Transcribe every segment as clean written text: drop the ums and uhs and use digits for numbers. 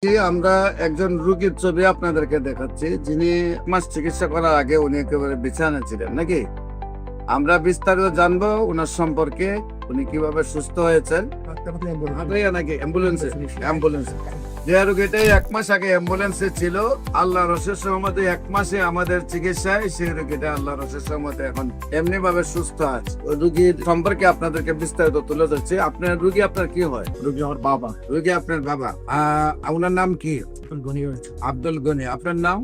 আমরা একজন রোগীর ছবি আপনাদেরকে দেখাচ্ছি, যিনি মাস চিকিৎসা করার আগে উনি একেবারে বিছানা ছিলেন নাকি। আমরা বিস্তারিত জানবো ওনার সম্পর্কে, উনি কিভাবে সুস্থ হয়েছেন। নাকি অ্যাম্বুলেন্স যে রোগীটাই 1 মাস আগে অ্যাম্বুলেন্সে ছিল, আল্লাহ রসের সহমতে 1 মাসে আমাদের চিকিৎসায় সেই রোগীটা আল্লাহ রসের সহমতে এখন এমনি ভাবে সুস্থ আছে। ওই রোগীর সম্পর্কে আপনাদেরকে বিস্তারিত তুলে ধরছি। আপনার রোগী আপনার কি হয়? রোগী আমার বাবা। রোগী আপনার বাবা। ওনার নাম কি? আব্দুল গনি। আপনার নাম?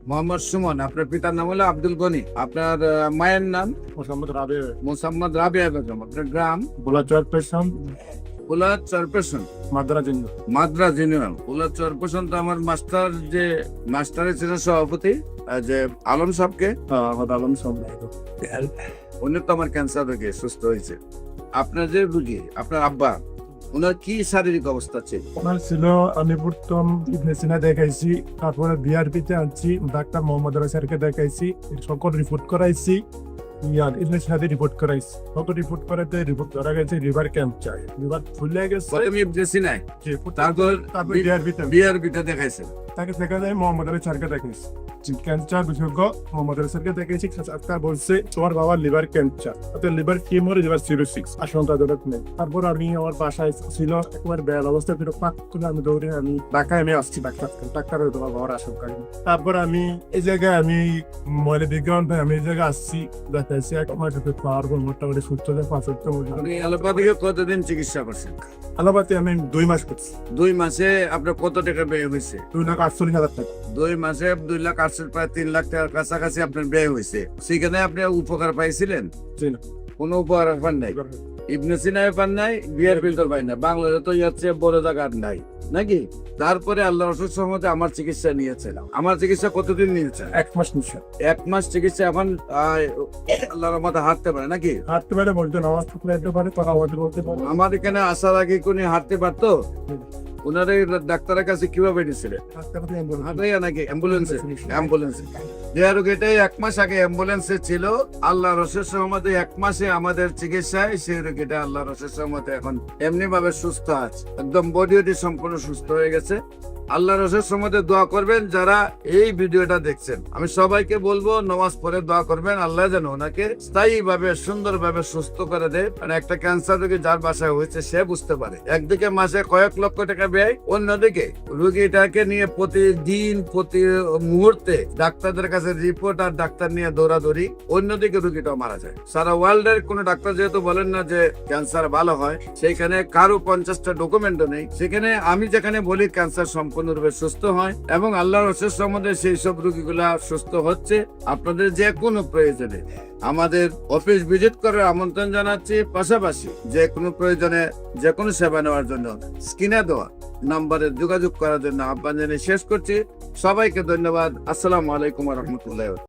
মোহাম্মদ সুমন। আপনার পিতার নাম হলো আব্দুল গনি। আপনার মায়ের নাম? মোসাম্মদ রাবিয়া বেগম। আপনার গ্রাম? পোলা চরপেশন, মাদ্রাজ ইউনিয়ন। পোলা চরপেশন তো আমার মাস্টারের ছিলেন সভাপতি যে আলম সাহেবকে। উনি তো আমার ক্যান্সার রোগে সুস্থ হয়েছে। আপনার যে রোগী আপনার আব্বা, ওনার কি শারীরিক অবস্থা ছিল? ওনার ছিল, আমি প্রথম ইবনে সিনা দেখাইছি, তারপরে বিআরপিতে আনছি, ডাক্তার মোহাম্মদ রাসেলকে দেখাইছি, সকল রিপোর্ট করাইছি, ইবনে সিনাতে রিপোর্ট করাইছি। সকল রিপোর্ট করাতে রিপোর্ট ধরা গেছে লিভার ক্যান্সার, লিভার ফুলে গেছে। ইবনে সিনায়, তারপর বিআরপিতে দেখাইছে। তাকে দেখা যায় মোহাম্মদ রাসেলকে দেখাইছি, ক্যান্সার বিশেষজ্ঞ মোহাম্মদ রাসেলকে দেখাইছি। ডাক্তার বলছে তোমার বাবার লিভার ক্যান্সার, অর্থাৎ লিভার কিমোর লিভার সিরোসিস, আশঙ্কাজনক নেই। তারপর আমি আমার বাসায় ছিল, একবার বেল অবস্থা ফিরে পাক করে আমি দৌড়ে আমি ঢাকায় আমি আসছি ডাক্তারের তোমার বাবার আশঙ্কা। তারপর আমি এই জায়গায় আমি ময়লা বিজ্ঞান আমি এই জায়গায় আসছি, দেখাইছি এক মাস পাওয়ার পর মোটামুটি সুস্থ হয়ে 5 আলোপাতিকে কতদিন চিকিৎসা করছেন? আলাপাতে আমি 2 মাস করছি। 2 মাসে আপনার কত টাকা ব্যয় হয়েছে? 2,48,000 টাকা। 2 মাসে 2,48,000, প্রায় 3 লাখ টাকার কাছাকাছি আপনার ব্যয় হয়েছে। সেখানে আপনি উপকার পাইছিলেন? কোনো উপকার পান নাই? ইবনে সিনায় পান নাই, বিআরপিতে পাই না, বাংলাদেশে তো যাচ্ছে বড় জায়গা নাই নাকি। তারপরে আল্লাহ রসুল সহমতে আমার চিকিৎসা নিয়েছিলাম। আমার চিকিৎসা কতদিন নিয়েছে? 1 মাস নিচ্ছে। 1 মাস চিকিৎসা। এখন আল্লাহর মধ্যে হাঁটতে পারে নাকি? হাঁটতে পারে বলতে না, আমার চুকলাইতে পারে, কথা বলতে পারে। আমার এখানে আসার আগে কোন হাঁটতে পারতো? ওনার ডাক্তারের কাছে কিভাবে নিয়েছিলেন? নাকি অ্যাম্বুলেন্সে। যে রোগীটাই 1 মাস আগে অ্যাম্বুলেন্সে ছিল, আল্লাহ রসের সহমতে 1 মাসে আমাদের চিকিৎসায় সেই রোগীটা আল্লাহ রসের সহমতে এখন এমনি ভাবে সুস্থ আছে, একদম বডি সম্পূর্ণ সুস্থ হয়ে গেছে। আল্লাহ রসের সম্বন্ধে দোয়া করবেন যারা এই ভিডিওটা দেখছেন। আমি সবাইকে বলবো নামাজ পড়ে দোয়া করবেন, আল্লাহ যেন ওনাকে স্থায়ী ভাবে সুন্দর ভাবে সুস্থ করে দেয়। মানে একটা ক্যান্সার রোগী যার বাসায় হয়েছে সে বুঝতে পারে, একদিকে মাসে কয়েক লক্ষ টাকা ব্যয়, অন্যদিকে রোগীটাকে নিয়ে প্রতিদিন প্রতি মুহূর্তে ডাক্তারদের কাছে রিপোর্ট আর ডাক্তার নিয়ে দৌড়াদৌড়ি, অন্যদিকে রোগীটাও মারা যায়। সারা ওয়ার্ল্ডের কোন ডাক্তার যেহেতু বলেন না যে ক্যান্সার ভালো হয়, সেইখানে কারো 50টা ডকুমেন্টও নেই। সেখানে আমি যেখানে বলি ক্যান্সার সম্পূর্ণরূপে সুস্থ হয় এবং আল্লাহর রসের সম্বন্ধে সেই সব রোগীগুলা সুস্থ হচ্ছে। আপনাদের যে কোনো প্রয়োজনে আমাদের অফিস ভিজিট করার আমন্ত্রণ জানাচ্ছি। পাশাপাশি যে কোনো প্রয়োজনে যে কোনো সেবা নেওয়ার জন্য স্ক্রিনে দেওয়া নাম্বারে যোগাযোগ করার জন্য আহ্বান জানিয়ে শেষ করছি। সবাইকে ধন্যবাদ। আসসালামু আলাইকুম ওয়া রাহমাতুল্লাহ।